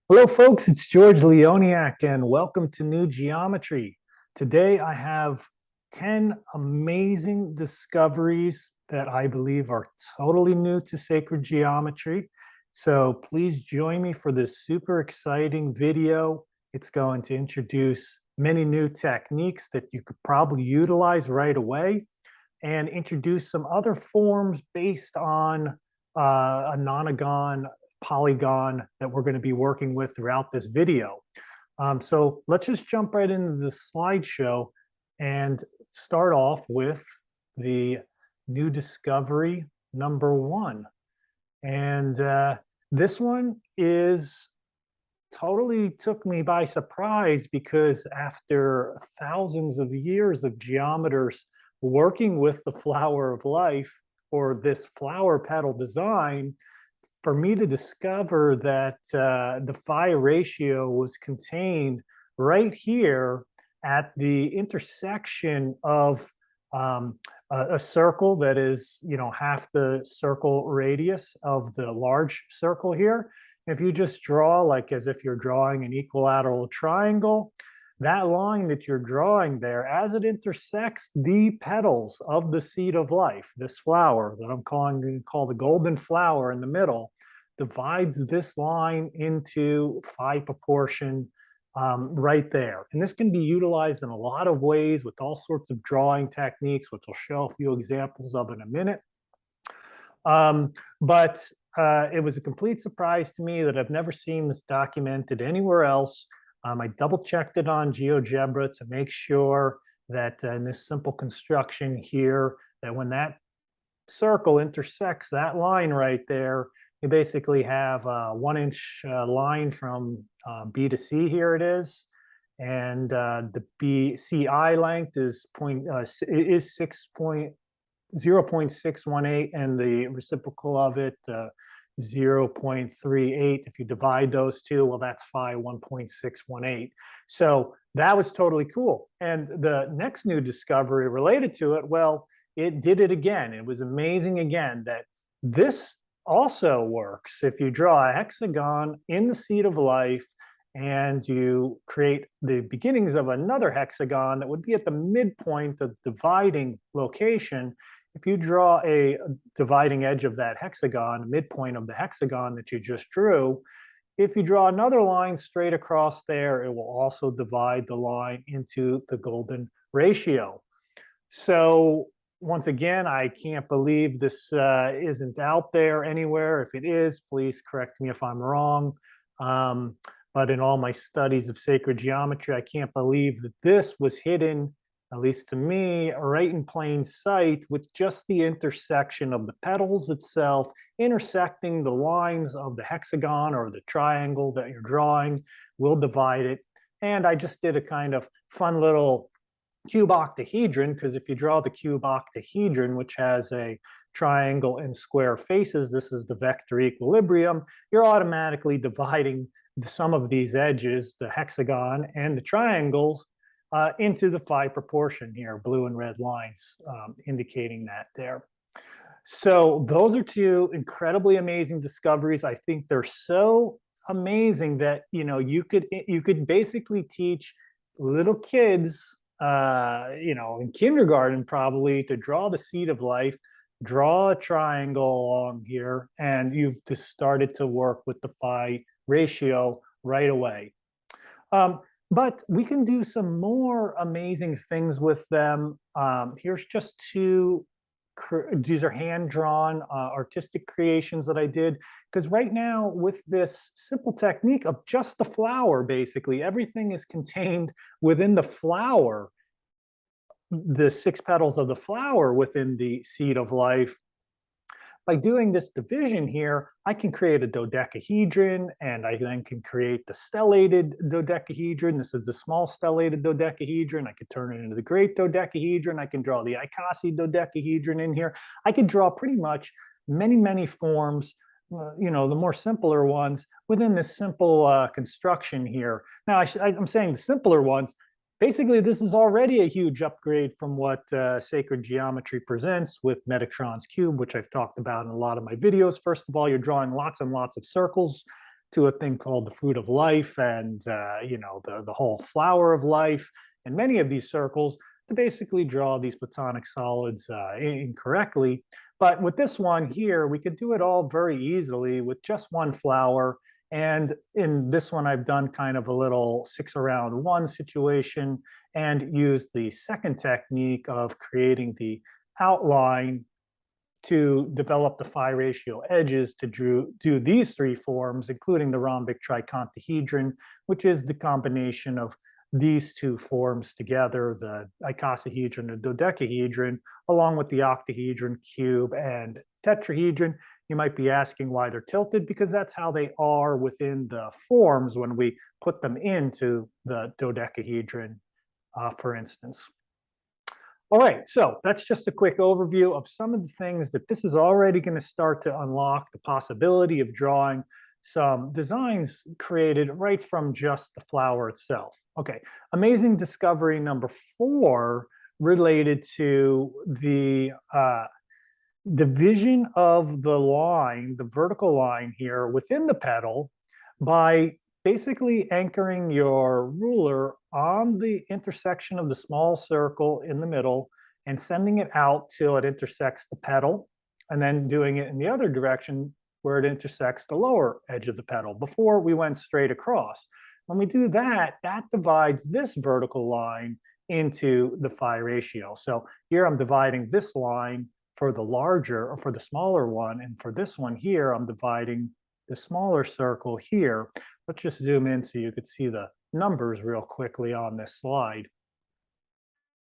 Hello, folks. It's George Leoniak, and welcome to New Geometry. Today, I have 10 amazing discoveries that I believe are totally new to sacred geometry. So please join me for this super exciting video. It's going to introduce many new techniques that you could probably utilize right away and introduce some other forms based on a nonagon polygon that we're going to be working with throughout this video. So let's just jump right into the slideshow and start off with the new discovery number one. And this one is totally took me by surprise because after thousands of years of geometers working with the flower of life or this flower petal design, for me to discover that the phi ratio was contained right here at the intersection of a circle that is, half the circle radius of the large circle here. If you just draw like as if you're drawing an equilateral triangle, that line that you're drawing there, as it intersects the petals of the seed of life, this flower that I'm call the golden flower in the middle, divides this line into phi proportion right there. And this can be utilized in a lot of ways with all sorts of drawing techniques, which I'll show a few examples of in a minute. But it was a complete surprise to me that I've never seen this documented anywhere else. I double checked it on GeoGebra to make sure that in this simple construction here, that when that circle intersects that line right there, you basically have a 1-inch line from B to C, here it is. And the BCI length is 0.618, and the reciprocal of it 0.38. If you divide those two, well, that's phi 1.618. So that was totally cool. And the next new discovery related to it, well, it did it again. It was amazing again that this also works if you draw a hexagon in the seed of life and you create the beginnings of another hexagon that would be at the midpoint of the dividing location. If you draw a dividing edge of that hexagon, midpoint of the hexagon that you just drew, if you draw another line straight across there, it will also divide the line into the golden ratio. So once again, I can't believe this isn't out there anywhere. If it is, please correct me if I'm wrong. But in all my studies of sacred geometry, I can't believe that this was hidden, at least to me, right in plain sight, with just the intersection of the petals itself, intersecting the lines of the hexagon or the triangle that you're drawing will divide it. And I just did a kind of fun little cube octahedron, because if you draw the cube octahedron, which has a triangle and square faces, this is the vector equilibrium, you're automatically dividing some of these edges, the hexagon and the triangles, into the phi proportion here, blue and red lines indicating that there. So those are two incredibly amazing discoveries. I think they're so amazing that you could basically teach little kids in kindergarten probably to draw the seed of life, draw a triangle along here, and you've just started to work with the phi ratio right away. But we can do some more amazing things with them. Here's just two. These are hand-drawn artistic creations that I did, because right now with this simple technique of just the flower, basically everything is contained within the flower, the 6 petals of the flower within the seed of life. By doing this division here, I can create a dodecahedron, and I then can create the stellated dodecahedron. This is the small stellated dodecahedron. I could turn it into the great dodecahedron. I can draw the icosahedra in here. I could draw pretty much many, many forms, the more simpler ones within this simple construction here. Now, I'm saying the simpler ones. Basically, this is already a huge upgrade from what sacred geometry presents with Metatron's cube, which I've talked about in a lot of my videos. First of all, you're drawing lots and lots of circles to a thing called the fruit of life and, you know, the whole flower of life, and many of these circles to basically draw these Platonic solids incorrectly. But with this one here, we could do it all very easily with just one flower. And in this one, I've done kind of a little 6-around-1 situation and used the second technique of creating the outline to develop the phi ratio edges to do these three forms, including the rhombic tricontahedron, which is the combination of these two forms together, the icosahedron and dodecahedron, along with the octahedron, cube, and tetrahedron. You might be asking why they're tilted, because that's how they are within the forms when we put them into the dodecahedron, for instance. All right, so that's just a quick overview of some of the things that this is already going to start to unlock the possibility of drawing some designs created right from just the flower itself. Okay, amazing discovery number 4 related to the division of the line, the vertical line here within the petal, by basically anchoring your ruler on the intersection of the small circle in the middle and sending it out till it intersects the petal, and then doing it in the other direction where it intersects the lower edge of the petal before we went straight across. When we do that, that divides this vertical line into the phi ratio. So here I'm dividing this line for the larger, or for the smaller one, and for this one here, I'm dividing the smaller circle here. Let's just zoom in so you could see the numbers real quickly on this slide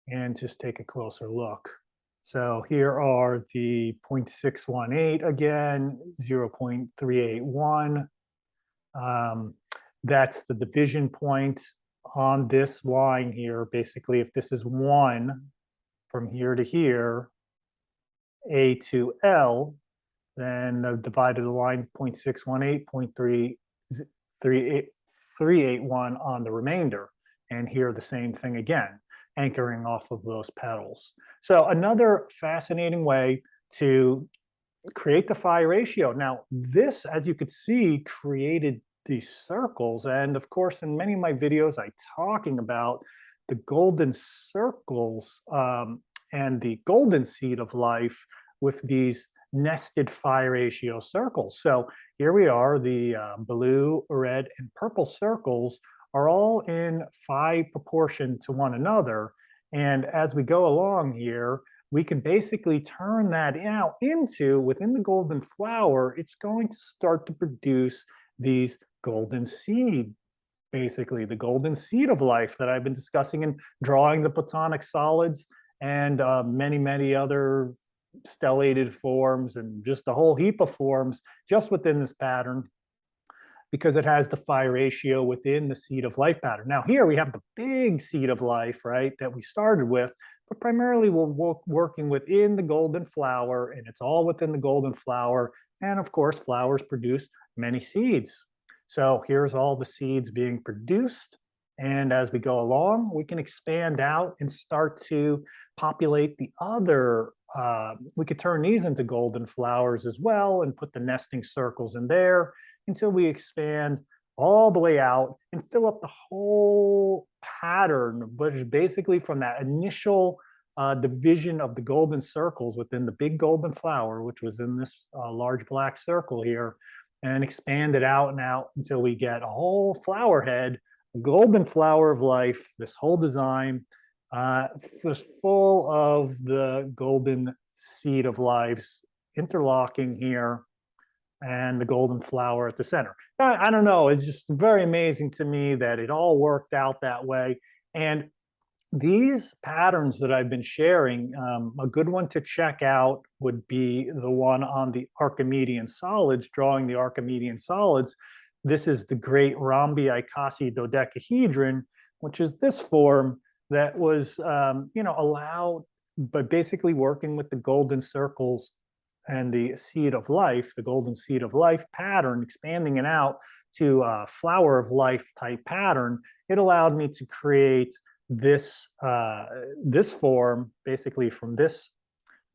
and just take a closer look. So here are the 0.618 again, 0.381. That's the division point on this line here. Basically, if this is 1 from here to here, A to L, then I've divided the line 0.618, 0.381 on the remainder. And here the same thing again, anchoring off of those petals. So another fascinating way to create the phi ratio. Now, this, as you could see, created these circles. And of course, in many of my videos, I'm talking about the golden circles and the golden seed of life with these nested phi ratio circles. So here we are, the blue, red, and purple circles are all in phi proportion to one another. And as we go along here, we can basically turn that out into, within the golden flower, it's going to start to produce these golden seed, basically the golden seed of life that I've been discussing in drawing the Platonic solids and many, many other stellated forms and just a whole heap of forms just within this pattern, because it has the phi ratio within the seed of life pattern. Now here we have the big seed of life, right, that we started with, but primarily we're working within the golden flower, and it's all within the golden flower. And of course, flowers produce many seeds. So here's all the seeds being produced. And as we go along, we can expand out and start to populate the other. We could turn these into golden flowers as well and put the nesting circles in there until we expand all the way out and fill up the whole pattern, which is basically from that initial division of the golden circles within the big golden flower, which was in this large black circle here, and expand it out and out until we get a whole flower head, a golden flower of life, this whole design was full of the golden seed of lives interlocking here, and the golden flower at the center. I don't know, it's just very amazing to me that it all worked out that way. And these patterns that I've been sharing, a good one to check out would be the one on the Archimedean solids, drawing the Archimedean solids. This is the great rhombi-icosy dodecahedron, which is this form that was, allowed by basically working with the golden circles and the seed of life, the golden seed of life pattern, expanding it out to a flower of life type pattern. It allowed me to create this this form basically from this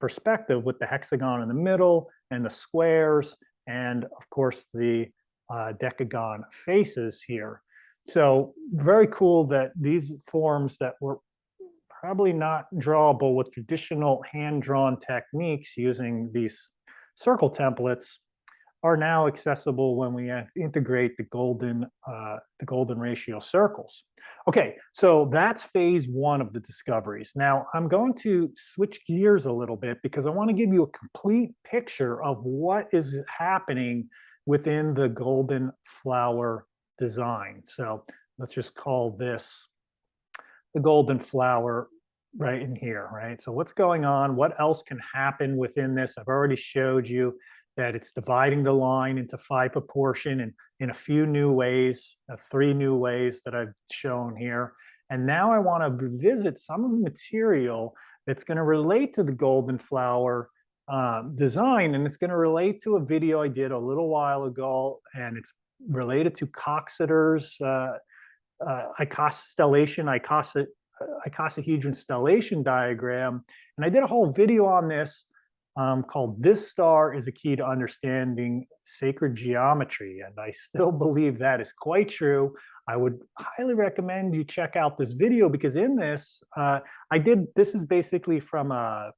perspective, with the hexagon in the middle and the squares, and of course the decagon faces here. So very cool that these forms that were probably not drawable with traditional hand-drawn techniques using these circle templates are now accessible when we integrate the golden ratio circles. Okay, so that's phase one of the discoveries. Now I'm going to switch gears a little bit because I want to give you a complete picture of what is happening within the golden flower design. So let's just call this the golden flower right in here, right? So what's going on? What else can happen within this? I've already showed you that it's dividing the line into phi proportion and in a few new ways, 3 new ways that I've shown here. And now I want to revisit some of the material that's going to relate to the golden flower design, and it's going to relate to a video I did a little while ago, and it's related to Coxeter's icosahedron stellation diagram. And I did a whole video on this called "This Star is a Key to Understanding Sacred Geometry." And I still believe that is quite true. I would highly recommend you check out this video because in this, this is basically from a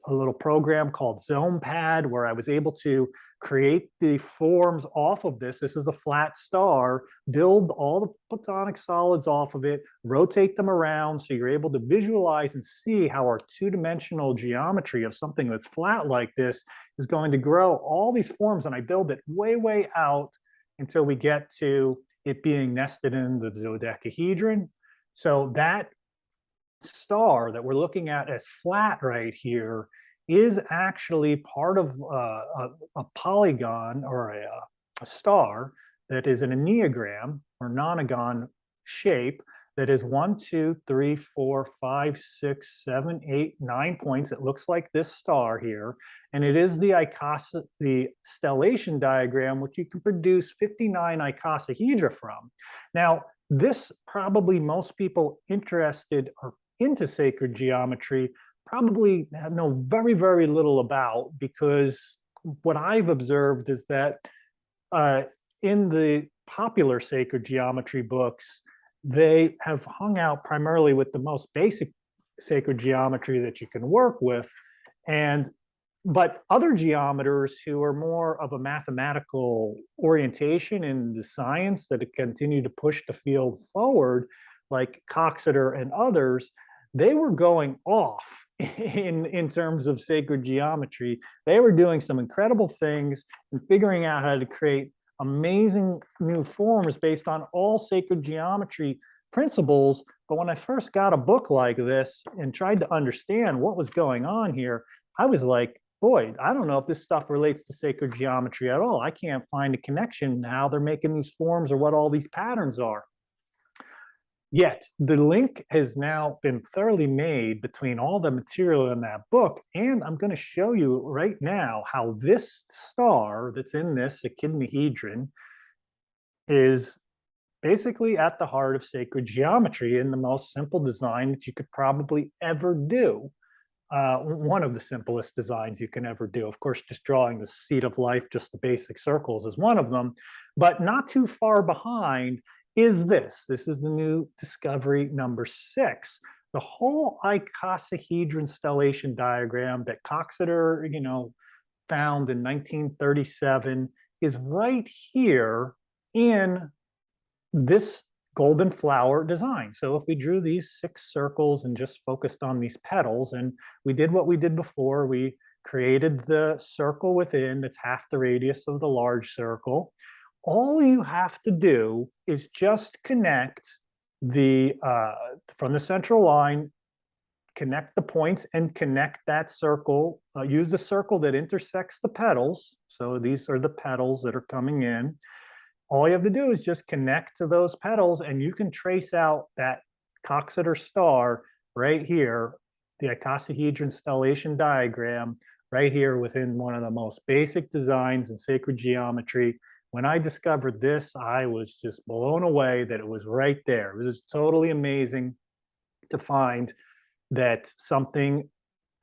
little program called ZonePad, where I was able to create the forms off of this. This is a flat star, build all the Platonic solids off of it, rotate them around so you're able to visualize and see how our two-dimensional geometry of something that's flat like this is going to grow all these forms. And I build it way, way out until we get to it being nested in the dodecahedron. So that star that we're looking at as flat right here is actually part of a polygon or a star that is an enneagram or nonagon shape that is 1, 2, 3, 4, 5, 6, 7, 8, 9 points. It looks like this star here, and it is the stellation diagram, which you can produce 59 icosahedra from. Now, this probably most people interested or into sacred geometry probably know very, very little about, because what I've observed is that in the popular sacred geometry books, they have hung out primarily with the most basic sacred geometry that you can work with. But other geometers who are more of a mathematical orientation in the science that continue to push the field forward, like Coxeter and others, they were going off in terms of sacred geometry. They were doing some incredible things and figuring out how to create amazing new forms based on all sacred geometry principles. But when I first got a book like this and tried to understand what was going on here, I was like, boy, I don't know if this stuff relates to sacred geometry at all. I can't find a connection how they're making these forms or what all these patterns are. Yet the link has now been thoroughly made between all the material in that book, and I'm going to show you right now how this star that's in this echidnahedron is basically at the heart of sacred geometry in the most simple design that you could probably ever do. One of the simplest designs you can ever do. Of course, just drawing the seed of life, just the basic circles is one of them, but not too far behind is this. This is the new discovery number 6. The whole icosahedron stellation diagram that Coxeter, found in 1937 is right here in this golden flower design. So if we drew these 6 circles and just focused on these petals, and we did what we did before, we created the circle within that's half the radius of the large circle. All you have to do is just connect from the central line, connect the points and connect that circle, use the circle that intersects the petals. So these are the petals that are coming in. All you have to do is just connect to those petals and you can trace out that Coxeter star right here, the icosahedron stellation diagram right here within one of the most basic designs in sacred geometry. When I discovered this, I was just blown away that it was right there. It was totally amazing to find that something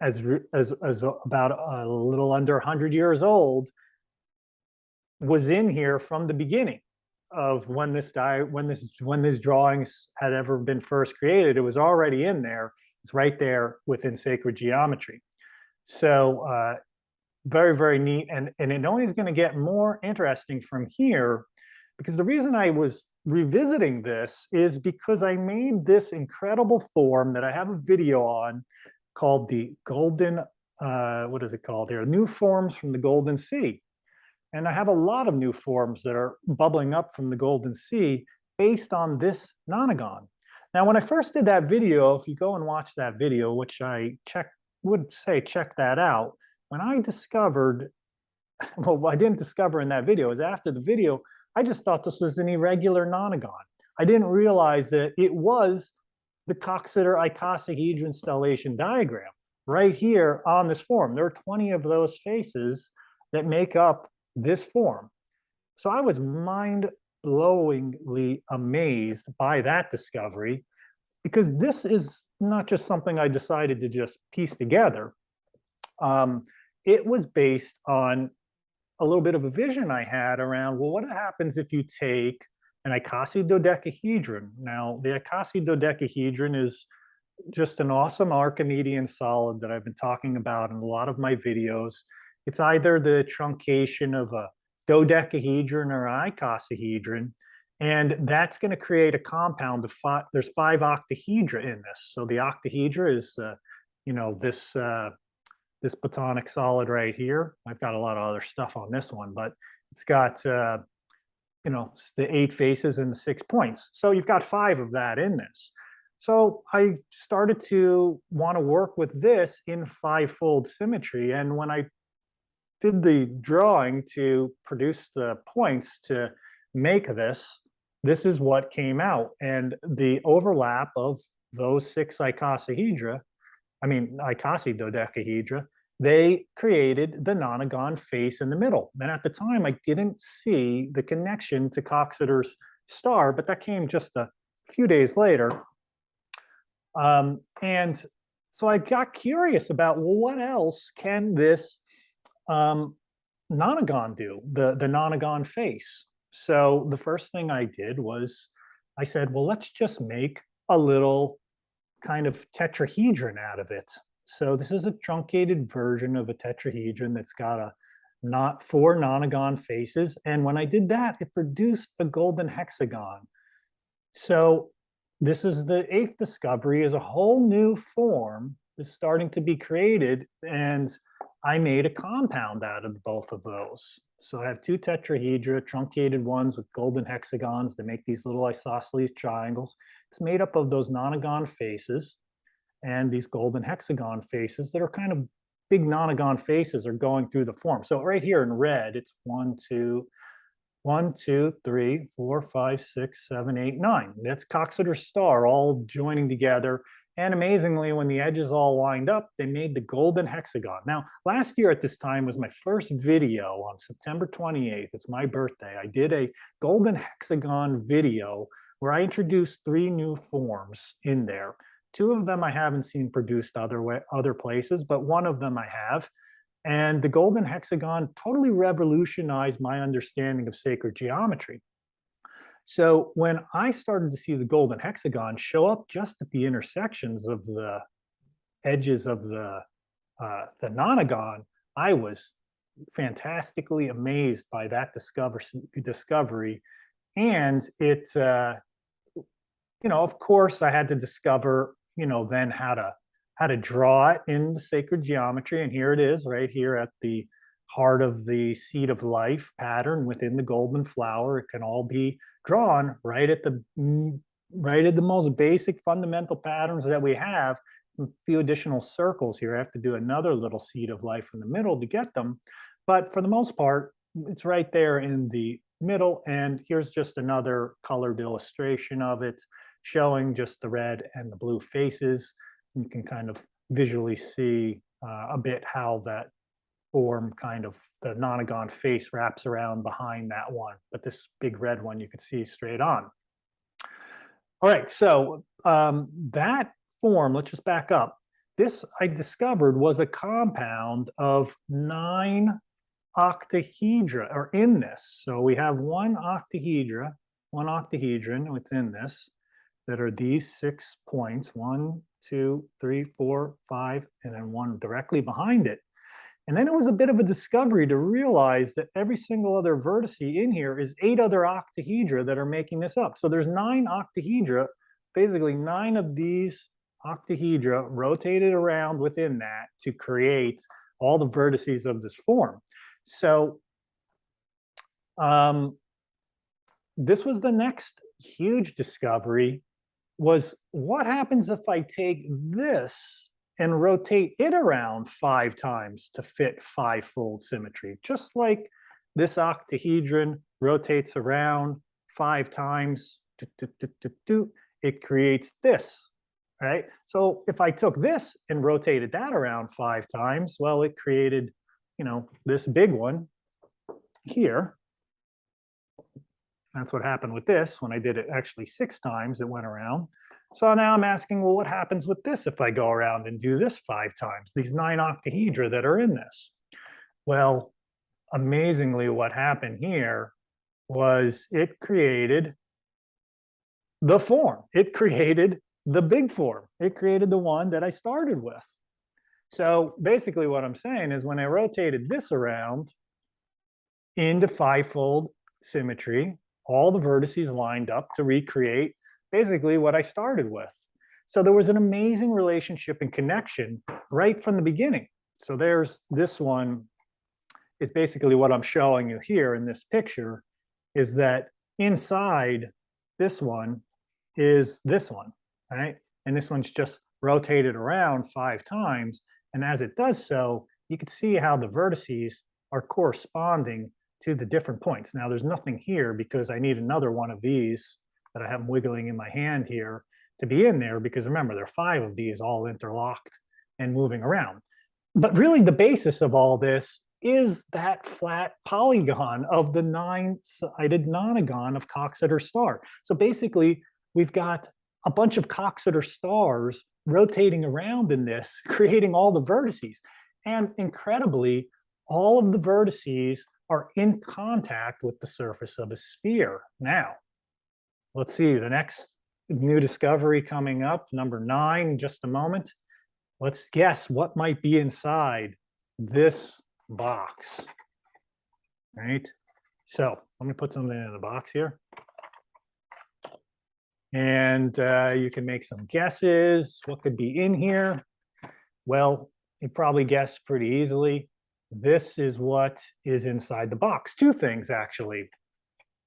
as about a little under 100 years old was in here from the beginning of when this drawings had ever been first created. It was already in there. It's right there within sacred geometry. So very, very neat. And it only is going to get more interesting from here, because the reason I was revisiting this is because I made this incredible form that I have a video on called the golden, what is it called here? New forms from the Golden Sea. And I have a lot of new forms that are bubbling up from the Golden Sea based on this nonagon. Now, when I first did that video, if you go and watch that video, which I would say check that out, when I discovered, well, I didn't discover in that video, it was after the video, I just thought this was an irregular nonagon. I didn't realize that it was the Coxeter icosahedron stellation diagram right here on this form. There are 20 of those faces that make up this form. So I was mind-blowingly amazed by that discovery, because this is not just something I decided to just piece together. It was based on a little bit of a vision I had around, well, what happens if you take an icosahedron? Now, the icosahedron is just an awesome Archimedean solid that I've been talking about in a lot of my videos. It's either the truncation of a dodecahedron or an icosahedron, and that's going to create a compound of five. There's 5 octahedra in this. So the octahedra is, this Platonic solid right here. I've got a lot of other stuff on this one, but it's got, the 8 faces and the 6 points. So you've got 5 of that in this. So I started to want to work with this in 5-fold symmetry. And when I did the drawing to produce the points to make this, this is what came out. And the overlap of those 6 icosahedra, they created the nonagon face in the middle. And at the time, I didn't see the connection to Coxeter's star, but that came just a few days later. And so I got curious about, well, what else can this nonagon do, the nonagon face? So the first thing I did was I said, well, let's just make a little kind of tetrahedron out of it. So this is a truncated version of a tetrahedron that's got 4 nonagon faces. And when I did that, it produced a golden hexagon. So this is the 8th discovery, is a whole new form is starting to be created. And I made a compound out of both of those. So I have 2 tetrahedra, truncated ones with golden hexagons that make these little isosceles triangles. It's made up of those nonagon faces and these golden hexagon faces that are kind of big nonagon faces are going through the form. So right here in red, it's 1, 2, 3, 4, 5, 6, 7, 8, 9. That's Coxeter's star all joining together. And amazingly, when the edges all lined up, they made the golden hexagon. Now, last year at this time was my first video on September 28th. It's my birthday. I did a golden hexagon video where I introduced 3 new forms in there. 2 of them I haven't seen produced other places, but one of them I have. And the golden hexagon totally revolutionized my understanding of sacred geometry. So when I started to see the golden hexagon show up just at the intersections of the edges of the nonagon, I was fantastically amazed by that discovery. And it, of course, I had to discover, then how to draw it in the sacred geometry. And here it is right here at the heart of the seed of life pattern within the golden flower. It can all be drawn right at the most basic fundamental patterns that we have. A few additional circles here. I have to do another little seed of life in the middle to get them. But for the most part, it's right there in the middle. And here's just another colored illustration of it, showing just the red and the blue faces. You can kind of visually see a bit how that form, kind of the nonagon face, wraps around behind that one. But this big red one you can see straight on. All right, so that form, let's just back up. This I discovered was a compound of 9 octahedra, or in this. So we have one octahedra, one octahedron within this that are these 6 points, 1, 2, 3, 4, 5, and then one directly behind it. And then it was a bit of a discovery to realize that every single other vertex in here is 8 other octahedra that are making this up. So there's 9 octahedra, basically 9 of these octahedra rotated around within that to create all the vertices of this form. So this was the next huge discovery, was what happens if I take this and rotate it around 5 times to fit 5-fold symmetry? Just like this octahedron rotates around 5 times, it creates this, right? So if I took this and rotated that around 5 times, well, it created, this big one here. That's what happened with this. When I did it actually 6 times, it went around. So now I'm asking, well, what happens with this if I go around and do this 5 times, these 9 octahedra that are in this? Well, amazingly, what happened here was it created the form. It created the big form. It created the one that I started with. So basically what I'm saying is when I rotated this around into 5-fold symmetry, all the vertices lined up to recreate basically what I started with. So there was an amazing relationship and connection right from the beginning. So there's this one, is basically what I'm showing you here in this picture, is that inside this one is this one, right? And this one's just rotated around 5 times. And as it does so, you can see how the vertices are corresponding to the different points. Now there's nothing here because I need another one of these that I have wiggling in my hand here to be in there, because remember, there are 5 of these all interlocked and moving around. But really the basis of all this is that flat polygon of the 9-sided nonagon of Coxeter star. So basically, we've got a bunch of Coxeter stars rotating around in this, creating all the vertices. And incredibly, all of the vertices are in contact with the surface of a sphere. Now, let's see, the next new discovery coming up, number 9, in just a moment. Let's guess what might be inside this box, right? So I'm gonna put something in the box here. And you can make some guesses. What could be in here? Well, you probably guessed pretty easily. This is what is inside the box. 2 things, actually.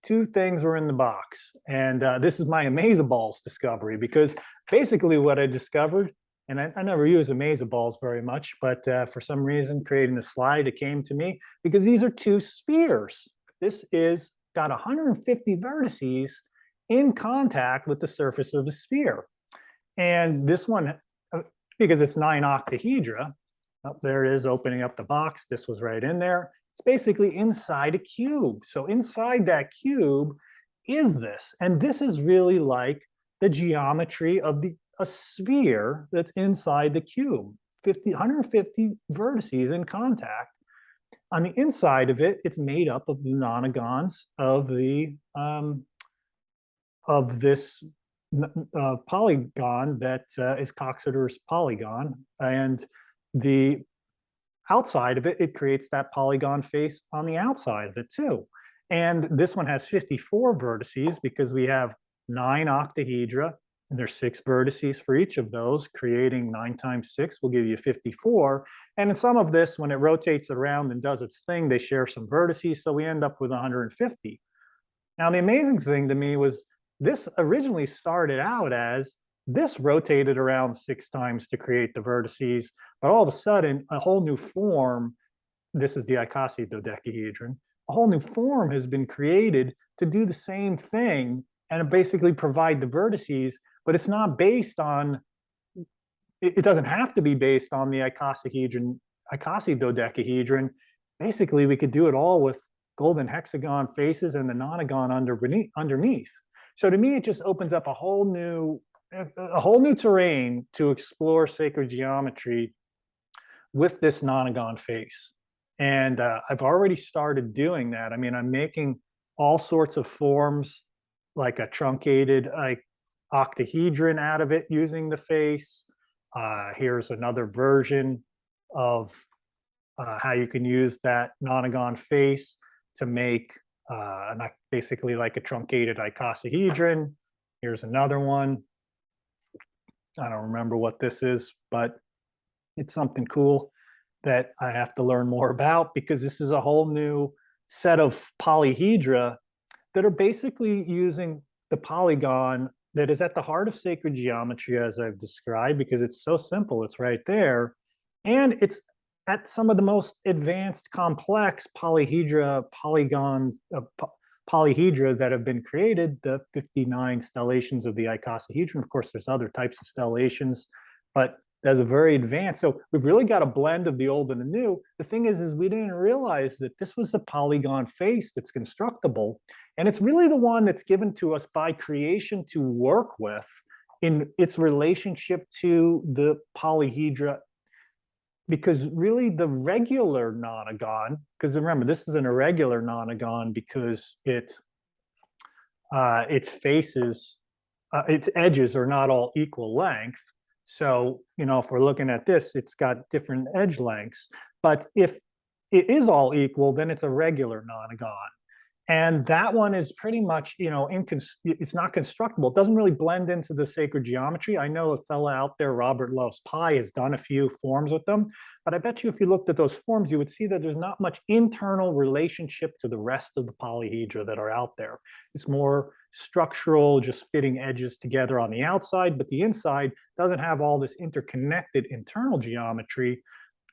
2 things were in the box. And this is my Amazeballs discovery, because basically what I discovered, and I never use Amazeballs very much, but for some reason, creating the slide, it came to me, because these are 2 spheres. This is got 150 vertices in contact with the surface of the sphere. And this one, because it's 9 octahedra, there it is opening up the box. This was right in there. It's basically inside a cube. So inside that cube is this. And this is really like the geometry of a sphere that's inside the cube. 150 vertices in contact. On the inside of it, it's made up of the nonagons of the of this polygon that is Coxeter's polygon, and the outside of it, it creates that polygon face on the outside of it too. And this one has 54 vertices because we have 9 octahedra, and there's 6 vertices for each of those, creating 9 times 6 will give you 54. And in some of this, when it rotates around and does its thing, they share some vertices, so we end up with 150. Now, the amazing thing to me was this originally started out as this rotated around 6 times to create the vertices, but all of a sudden, a whole new form, this is the icosahedra, a whole new form has been created to do the same thing and basically provide the vertices, but it's not based on, it doesn't have to be based on the icosahedra. Basically, we could do it all with golden hexagon faces and the nonagon underneath. So to me, it just opens up a whole new terrain to explore sacred geometry with this nonagon face. And I've already started doing that. I mean, I'm making all sorts of forms, like a truncated octahedron out of it using the face. Here's another version of how you can use that nonagon face to make basically like a truncated icosahedron. Here's another one. I don't remember what this is, but it's something cool that I have to learn more about, because this is a whole new set of polyhedra that are basically using the polygon that is at the heart of sacred geometry, as I've described, because it's so simple, it's right there. And it's at some of the most advanced, complex polyhedra, polyhedra that have been created, the 59 stellations of the icosahedron. Of course, there's other types of stellations, but that's a very advanced. So we've really got a blend of the old and the new. The thing is we didn't realize that this was a polygon face that's constructible. And it's really the one that's given to us by creation to work with in its relationship to the polyhedra. Because really the regular nonagon, because remember, this is an irregular nonagon because its faces, its edges are not all equal length. So, if we're looking at this, it's got different edge lengths. But if it is all equal, then it's a regular nonagon. And that one is pretty much, it's not constructible. It doesn't really blend into the sacred geometry. I know a fellow out there, Robert Loves Pi, has done a few forms with them. But I bet you if you looked at those forms, you would see that there's not much internal relationship to the rest of the polyhedra that are out there. It's more structural, just fitting edges together on the outside, but the inside doesn't have all this interconnected internal geometry.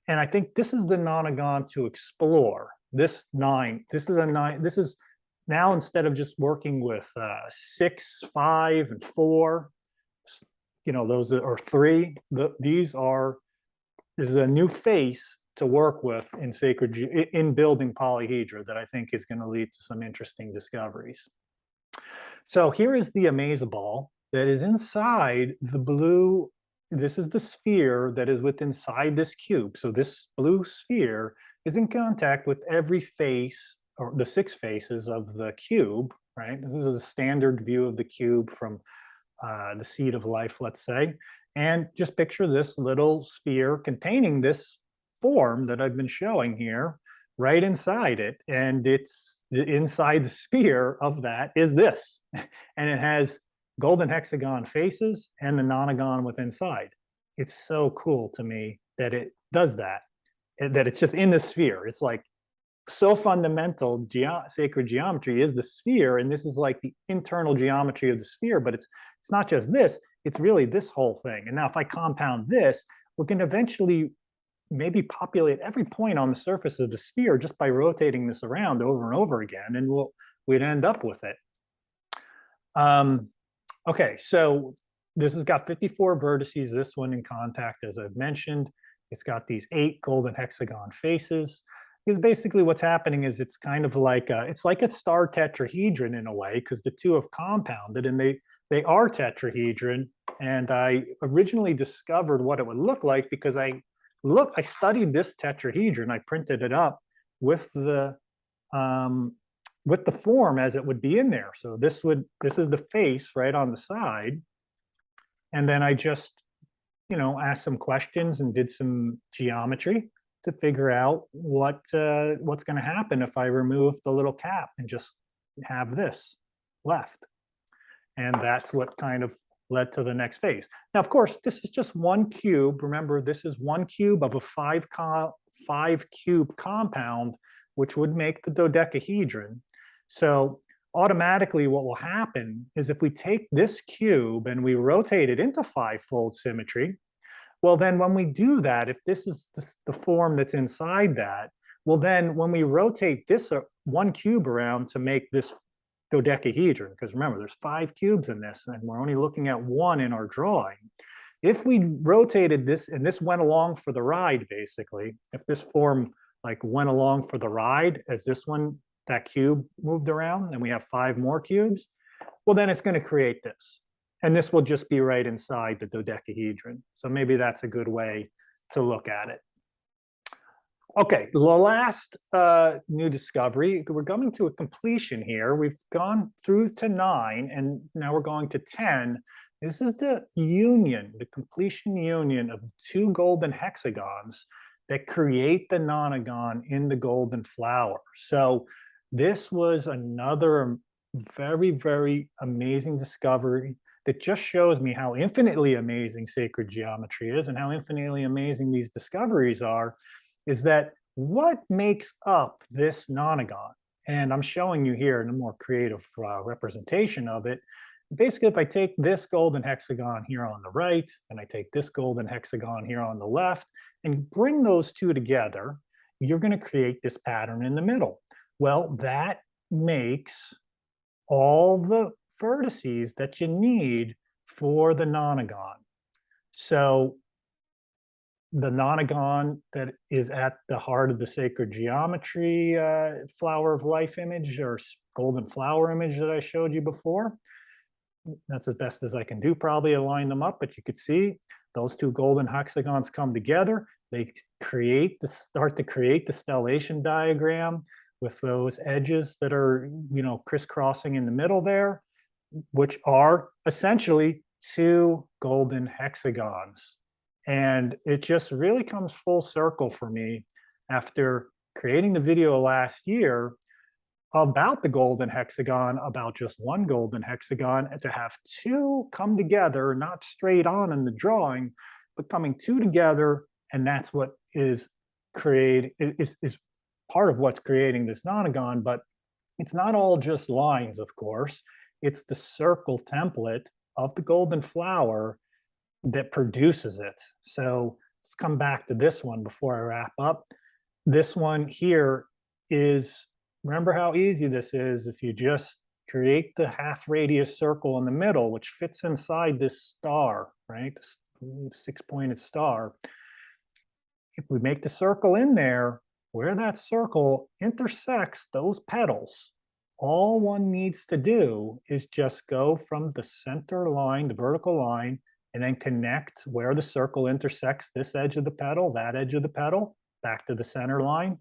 And I think this is the nonagon to explore. This is now, instead of just working with 6, 5, and 4, those are 3. This is a new face to work with in building polyhedra that I think is going to lead to some interesting discoveries. So here is the amazaball that is inside the blue. This is the sphere that is inside this cube. So this blue sphere is in contact with every face, or the 6 faces of the cube, right? This is a standard view of the cube from the seed of life, let's say. And just picture this little sphere containing this form that I've been showing here right inside it. And it's inside the sphere of that is this. And it has golden hexagon faces and the nonagon with inside. It's so cool to me that it does that, that it's just in the sphere. It's like so fundamental. Sacred geometry is the sphere, and this is like the internal geometry of the sphere, but it's not just this, it's really this whole thing. And now if I compound this, we can eventually maybe populate every point on the surface of the sphere just by rotating this around over and over again, and we'd end up with it. Okay, so this has got 54 vertices, this one in contact, as I've mentioned. It's got these 8 golden hexagon faces. Because basically what's happening is it's kind of like it's like a star tetrahedron in a way, because the two have compounded and they are tetrahedron. And I originally discovered what it would look like because I studied this tetrahedron. I printed it up with the form as it would be in there. So this is the face right on the side. And then I just, asked some questions and did some geometry to figure out what's going to happen if I remove the little cap and just have this left. And that's what kind of led to the next phase. Now, of course, this is just one cube. Remember, this is one cube of a 5 cube compound, which would make the dodecahedron. So automatically what will happen is if we take this cube and we rotate it into 5-fold symmetry, well, then when we do that, if this is the form that's inside that, well, then when we rotate this one cube around to make this dodecahedron, because remember, there's 5 cubes in this, and we're only looking at 1 in our drawing. If we rotated this, and this went along for the ride, basically, if this form went along for the ride as this one, that cube moved around, and we have 5 more cubes, well, then it's going to create this. And this will just be right inside the dodecahedron. So maybe that's a good way to look at it. Okay, the last new discovery, we're coming to a completion here. We've gone through to 9, and now we're going to 10. This is the union, the completion union of 2 golden hexagons that create the nonagon in the golden flower. So this was another very, very amazing discovery that just shows me how infinitely amazing sacred geometry is and how infinitely amazing these discoveries are, is that what makes up this nonagon? And I'm showing you here in a more creative representation of it. Basically, if I take this golden hexagon here on the right, and I take this golden hexagon here on the left, and bring those two together, you're going to create this pattern in the middle. Well, that makes all the vertices that you need for the nonagon. So the nonagon that is at the heart of the sacred geometry flower of life image or golden flower image that I showed you before. That's as best as I can do probably to line them up, but you could see those 2 golden hexagons come together. They start to create the stellation diagram with those edges that are, crisscrossing in the middle there, which are essentially 2 golden hexagons. And it just really comes full circle for me after creating the video last year about the golden hexagon, about just 1 golden hexagon, and to have 2 come together, not straight on in the drawing, but coming 2 together, and that's what is part of what's creating this nonagon. But it's not all just lines, of course. It's the circle template of the golden flower that produces it. So let's come back to this one before I wrap up. This one here is, remember how easy this is if you just create the half radius circle in the middle, which fits inside this star, right? This 6-pointed star. If we make the circle in there, where that circle intersects those petals, all one needs to do is just go from the center line, the vertical line, and then connect where the circle intersects this edge of the petal, that edge of the petal, back to the center line,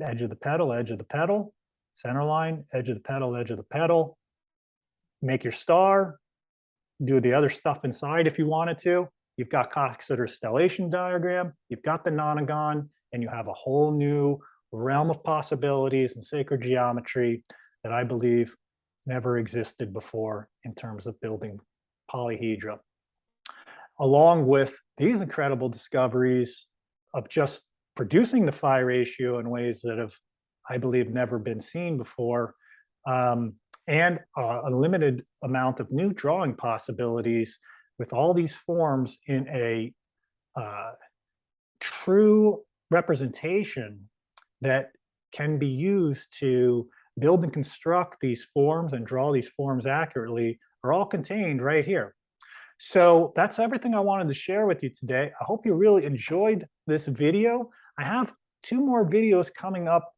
edge of the petal, center line, edge of the petal, make your star, do the other stuff inside if you wanted to. You've got Coxeter's stellation diagram, you've got the nonagon, and you have a whole new realm of possibilities in sacred geometry that I believe never existed before in terms of building polyhedra. Along with these incredible discoveries of just producing the phi ratio in ways that have, I believe, never been seen before, and a limited amount of new drawing possibilities with all these forms in a true representation that can be used to build and construct these forms and draw these forms accurately are all contained right here. So that's everything I wanted to share with you today. I hope you really enjoyed this video. I have 2 more videos coming up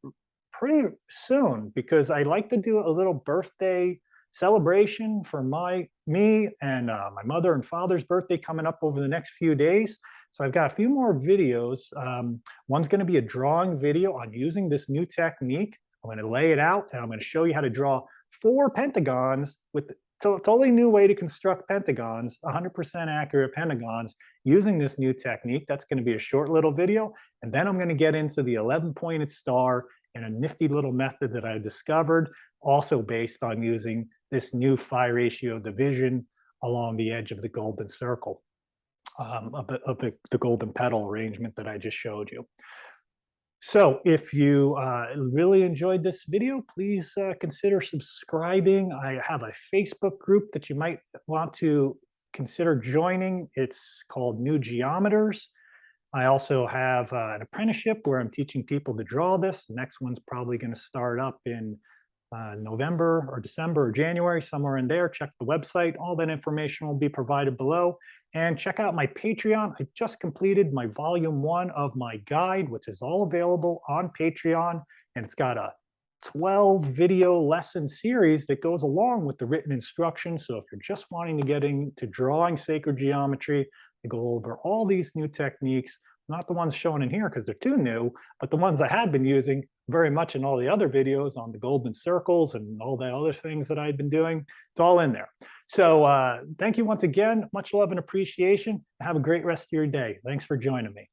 pretty soon because I like to do a little birthday celebration for me and my mother and father's birthday coming up over the next few days. So I've got a few more videos. One's going to be a drawing video on using this new technique. I'm going to lay it out and I'm going to show you how to draw 4 pentagons with totally new way to construct pentagons, 100% accurate pentagons using this new technique. That's going to be a short little video. And then I'm going to get into the 11-pointed star and a nifty little method that I discovered, also based on using this new phi ratio division along the edge of the golden circle, of the golden petal arrangement that I just showed you. So if you really enjoyed this video, please consider subscribing. I have a Facebook group that you might want to consider joining. It's called New Geometers. I also have an apprenticeship where I'm teaching people to draw this. The next one's probably going to start up in November or December or January, somewhere in there. Check the website. All that information will be provided below. And check out my Patreon. I just completed my volume 1 of my guide, which is all available on Patreon. And it's got a 12 video lesson series that goes along with the written instructions. So if you're just wanting to get into drawing sacred geometry, I go over all these new techniques, not the ones shown in here because they're too new, but the ones I had been using very much in all the other videos on the golden circles and all the other things that I've been doing. It's all in there. So thank you once again. Much love and appreciation. Have a great rest of your day. Thanks for joining me.